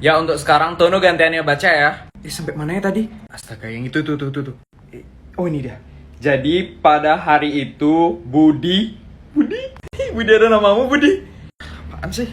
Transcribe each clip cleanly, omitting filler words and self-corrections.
Ya untuk sekarang Tono gantiannya baca ya. Sampai mana ya tadi? Astaga, yang itu tuh. Oh ini dia. Jadi pada hari itu Budi ada namamu Budi? Apaan sih?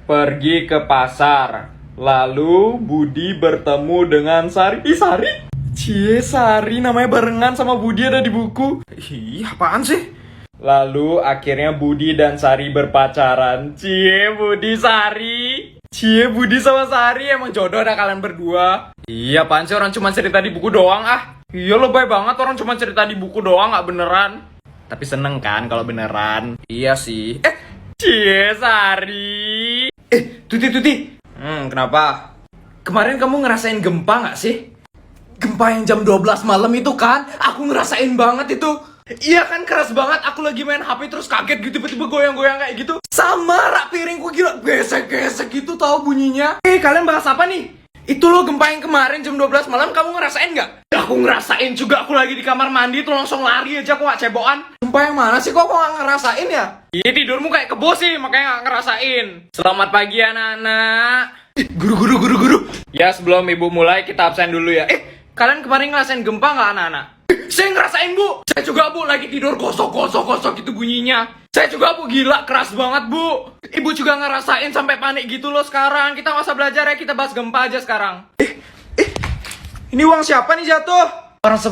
Pergi ke pasar. Lalu Budi bertemu dengan Sari. Sari? Cie, Sari namanya barengan sama Budi ada di buku. Apaan sih? Lalu akhirnya Budi dan Sari berpacaran. Cie, Budi Sari. Cie, Budi sama Sari emang jodoh ada kalian berdua. Iya, apaan sih orang cuma cerita di buku doang ah. Iya lebay banget orang cuma cerita di buku doang gak beneran. Tapi seneng kan kalau beneran. Iya sih. Cie, Sari. Tuti. Kenapa? Kemarin kamu ngerasain gempa gak sih? Gempa yang jam 12 malam itu kan? Aku ngerasain banget itu. Iya kan keras banget. Aku lagi main HP terus kaget gitu tiba-tiba goyang-goyang kayak gitu. Sama rak piringku gila gesek-gesek gitu tahu bunyinya. Kalian bahas apa nih? Itu loh gempa yang kemarin jam 12 malam kamu ngerasain gak? Aku ngerasain juga. Aku lagi di kamar mandi tuh langsung lari aja aku gak cebokan. Gempa yang mana sih kok gak ngerasain ya? Iya tidurmu kayak kebo sih makanya gak ngerasain. Selamat pagi anak-anak. Guru. Ya sebelum ibu mulai kita absen dulu ya. Kalian kemarin ngerasain gempa gak anak-anak? Saya ngerasain bu. Saya juga bu lagi tidur gosok gitu bunyinya. Saya juga bu gila keras banget bu. Ibu juga ngerasain sampai panik gitu loh sekarang. Kita gak usah belajar ya kita bahas gempa aja sekarang. Ini uang siapa nih jatuh? Orang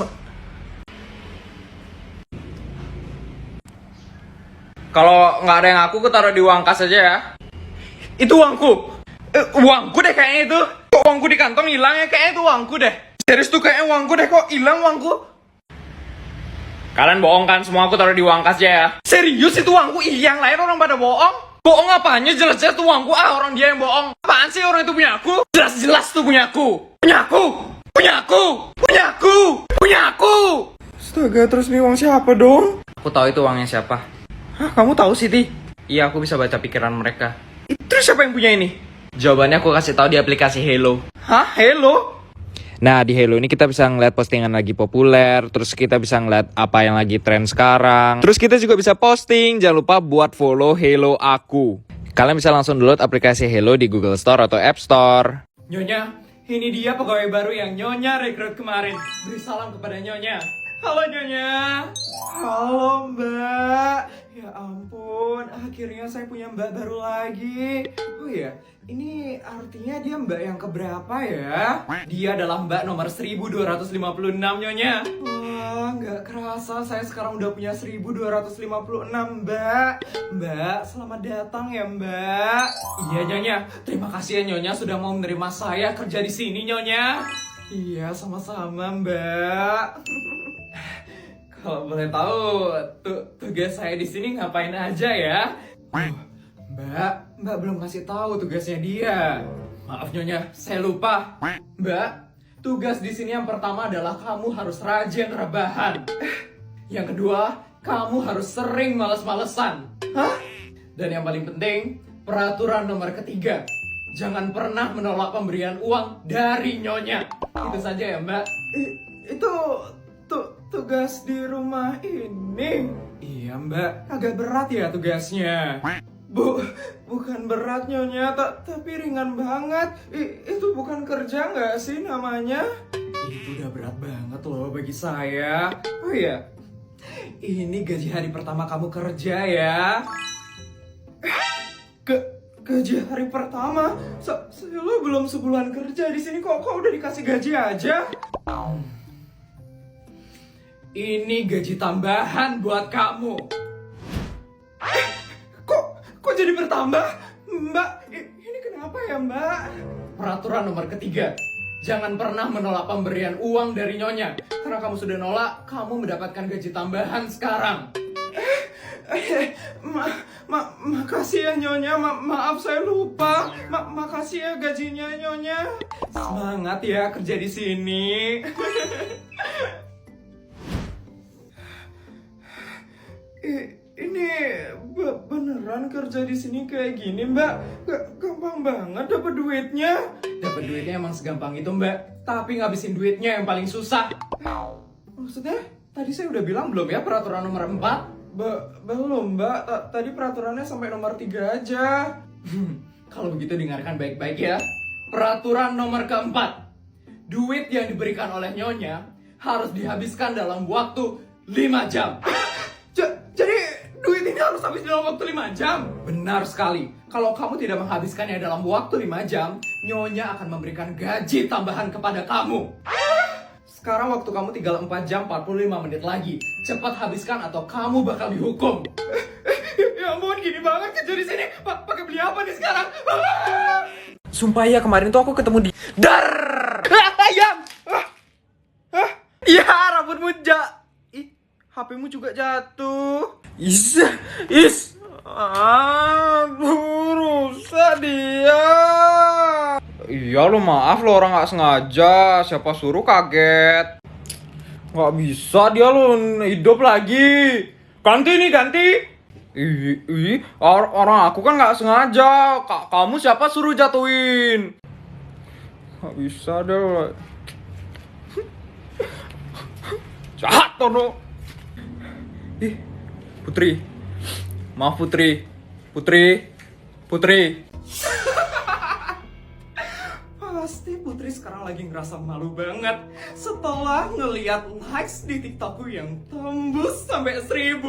kalau nggak ada yang aku taruh di uang kas aja ya. Itu uangku. Uangku deh kayaknya itu. Kok uangku di kantong hilang ya? Kayaknya itu uangku deh. Serius tuh kayaknya uangku deh kok hilang uangku. Kalian bohong kan? Semua aku taruh di uang kas aja ya. Serius itu uangku? Yang lain orang pada bohong. Bohong apanya? Jelas-jelas tuh uangku. Orang dia yang bohong. Apaan sih orang itu punya aku? Jelas-jelas tuh punya aku. Punya aku. Astaga, terus nih uang siapa dong? Aku tahu itu uangnya siapa. Hah, kamu tahu Siti? Iya, aku bisa baca pikiran mereka. Terus siapa yang punya ini? Jawabannya aku kasih tahu di aplikasi Hello. Hah, Hello? Nah, di Hello ini kita bisa ngeliat postingan lagi populer, terus kita bisa ngeliat apa yang lagi tren sekarang. Terus kita juga bisa posting, jangan lupa buat follow Hello aku. Kalian bisa langsung download aplikasi Hello di Google Store atau App Store. Nyonya, ini dia pegawai baru yang Nyonya rekrut kemarin. Beri salam kepada Nyonya. Halo Nyonya. Halo Mbak. Ya ampun, akhirnya saya punya Mbak baru lagi. Oh iya, ini artinya dia Mbak yang keberapa ya? Dia adalah Mbak nomor 1256 Nyonya. Wah, nggak kerasa saya sekarang udah punya 1256 Mbak. Mbak, selamat datang ya Mbak. Iya Nyonya, terima kasih ya Nyonya sudah mau menerima saya kerja di sini Nyonya. Iya, sama-sama Mbak. Kalau boleh tahu, tugas saya di sini ngapain aja ya? Mbak belum kasih tahu tugasnya dia. Maaf Nyonya, saya lupa. Mbak, tugas di sini yang pertama adalah kamu harus rajin rebahan. Yang kedua, kamu harus sering males-malesan. Hah? Dan yang paling penting, peraturan nomor ketiga. Jangan pernah menolak pemberian uang dari Nyonya. Itu saja ya Mbak. Itu tugas di rumah ini. Iya Mbak, agak berat ya tugasnya. Bukan berat Nyonya, tapi ringan banget. Itu bukan kerja nggak sih namanya? Itu udah berat banget loh bagi saya. Oh iya, ini gaji hari pertama kamu kerja ya. Gaji hari pertama? Saya lo belum sebulan kerja di sini kok udah dikasih gaji aja? Ini gaji tambahan buat kamu. Kok jadi bertambah? Mbak, ini kenapa ya Mbak? Peraturan nomor ketiga. Jangan pernah menolak pemberian uang dari Nyonya. Karena kamu sudah nolak, kamu mendapatkan gaji tambahan sekarang. Makasih ya Nyonya, maaf saya lupa. Makasih ya gajinya Nyonya. Semangat ya kerja di sini. Ini beneran kerja di sini kayak gini Mbak? Gampang banget dapat duitnya. Dapat duitnya emang segampang itu Mbak. Tapi ngabisin duitnya yang paling susah. Maksudnya? Tadi saya udah bilang belum ya peraturan nomor 4? Belum Mbak. Tadi peraturannya sampai nomor 3 aja. Kalau begitu dengarkan baik-baik ya. Peraturan nomor keempat. Duit yang diberikan oleh Nyonya harus dihabiskan dalam waktu 5 jam. Jadi duit ini harus habis dalam waktu 5 jam? Benar sekali. Kalau kamu tidak menghabiskannya dalam waktu 5 jam, Nyonya akan memberikan gaji tambahan kepada kamu. Sekarang waktu kamu tinggal 4 jam 45 menit lagi. Cepat habiskan atau kamu bakal dihukum. Ya ampun, gini banget kerja di sini. Pakai beli apa nih sekarang? Sumpah ya, kemarin tuh aku ketemu di ayam. Iya, rambutmu HP-mu juga jatuh. Rusak dia. Iya lo, maaf lo, orang gak sengaja. Siapa suruh kaget. Gak bisa dia lo hidup lagi. Ganti. Orang aku kan gak sengaja. Kamu siapa suruh jatuhin? Gak bisa deh lo. Jahat Tono. Putri. Maaf Putri. Pasti Putri sekarang lagi ngerasa malu banget setelah ngeliat likes di TikTokku yang tembus sampai 1000.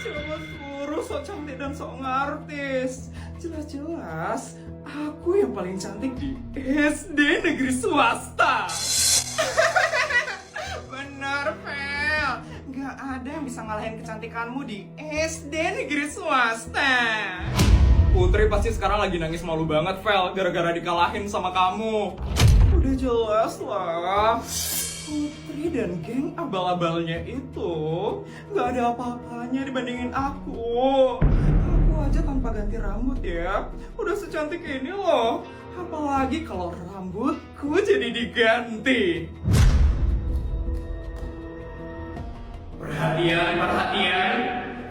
Siapa suruh sok cantik dan sok ngartis? Jelas-jelas aku yang paling cantik di SD negeri swasta. Bener, Fel. Gak ada yang bisa ngalahin kecantikanmu di SD negeri swasta. Putri pasti sekarang lagi nangis malu banget, Fel, gara-gara dikalahin sama kamu. Udah jelas lah. Putri dan geng abal-abalnya itu gak ada apa-apanya dibandingin aku. Aku aja tanpa ganti rambut ya, udah secantik ini loh. Apalagi kalau rambutku jadi diganti. Perhatian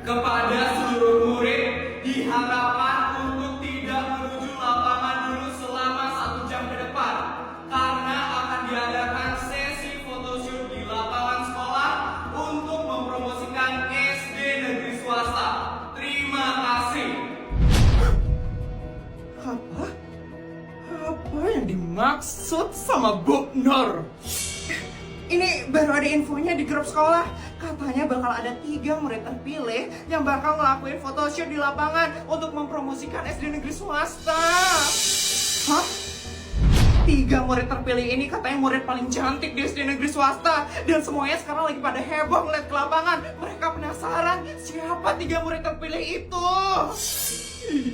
kepada seluruh murid, diharapkan untuk tidak menuju lapangan dulu selama 1 jam ke depan, karena akan diadakan sesi photoshoot di lapangan sekolah untuk mempromosikan SD negeri swasta. Terima kasih. Apa yang dimaksud sama Bu Nur? Ini baru ada infonya di grup sekolah. Katanya bakal ada 3 murid terpilih yang bakal ngelakuin photoshoot di lapangan untuk mempromosikan SD negeri swasta. Hah? 3 murid terpilih ini katanya murid paling cantik di SD negeri swasta. Dan semuanya sekarang lagi pada heboh ngeliat ke lapangan. Mereka penasaran siapa 3 murid terpilih itu.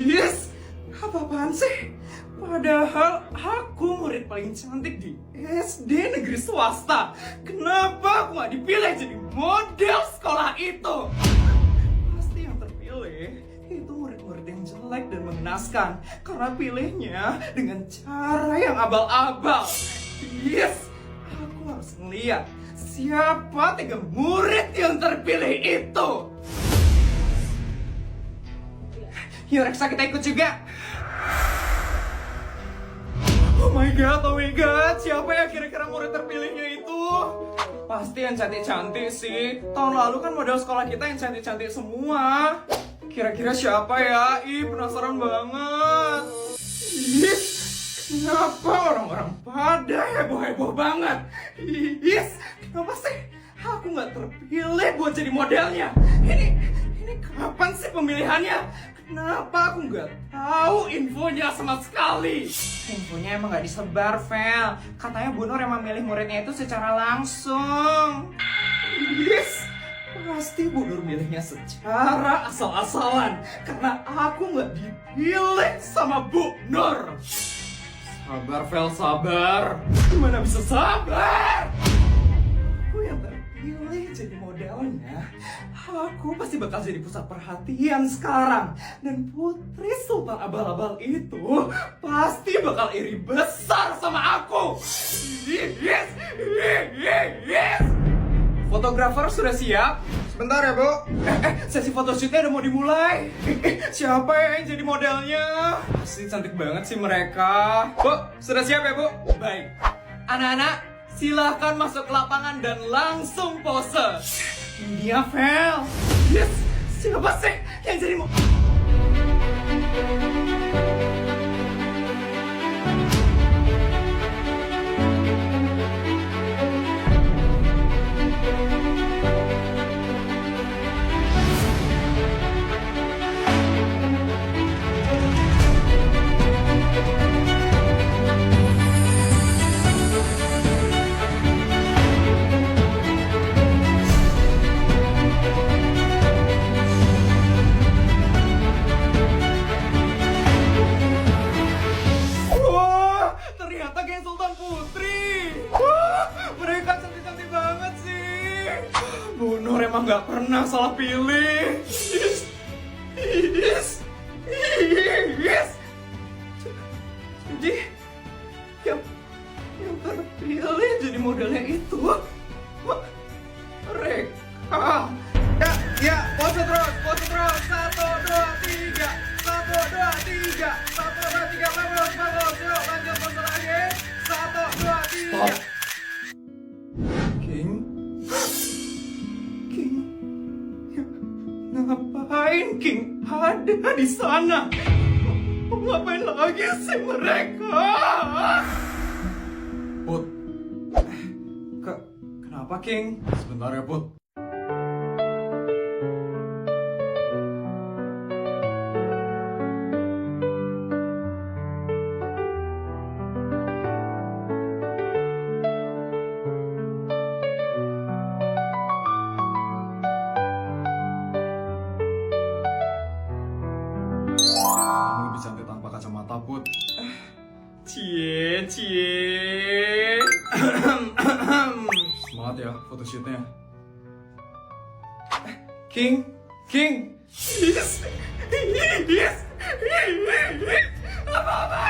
Yes, apa-apaan sih? Padahal aku murid paling cantik di SD negeri swasta. Kenapa aku gak dipilih jadi model sekolah itu? Pasti yang terpilih itu murid-murid yang jelek dan mengenaskan, karena pilihnya dengan cara yang abal-abal. Yes, aku harus ngeliat siapa 3 murid yang terpilih itu. Yuk Reksa, kita ikut juga. Oh my god, siapa ya kira-kira murid terpilihnya itu? Pasti yang cantik-cantik sih. Tahun lalu kan model sekolah kita yang cantik-cantik semua. Kira-kira siapa ya? Penasaran banget. Kenapa orang-orang pada heboh-heboh banget? Kenapa sih aku gak terpilih buat jadi modelnya? Ini kapan sih pemilihannya? Kenapa aku nggak tahu infonya sama sekali? Infonya emang nggak disebar, Fel. Katanya Bu Nur emang milih muridnya itu secara langsung. Yes, pasti Bu Nur milihnya secara asal-asalan, karena aku nggak dipilih sama Bu Nur. Sabar, Fel, sabar. Gimana bisa sabar? Aku yang terpilih jadi modelnya. Aku pasti bakal jadi pusat perhatian sekarang. Dan Putri Sultan Abal-Abal itu pasti bakal iri besar sama aku. Yes. Fotografer sudah siap? Sebentar ya, Bu. Sesi photoshootnya udah mau dimulai. Siapa yang jadi modelnya? Pasti cantik banget sih mereka. Bu, sudah siap ya, Bu? Baik. Anak-anak, silahkan masuk ke lapangan dan langsung pose. Ini dia, Fel. Yes, siapa sih yang jadi King Sultan Putri. Wah, mereka cantik-cantik banget sih. Bu Nur emang gak pernah salah pilih. Yes. Jadi yang terpilih jadi modelnya itu mereka. Ya, pose terus. 1, 2, 3. 1, 2, 3. 1, 2, 3. Bagus. Yuk, lanjut pose lagi. 1, 2, 3. King. Ngapain King ada di sana? Ngapain lagi sih mereka? Put. Kenapa King? Sebentar ya Put. Kamu lebih cantik tanpa kacamata, Put. Cie. Semangat ya photoshootnya. King. Yes. Apa-apa?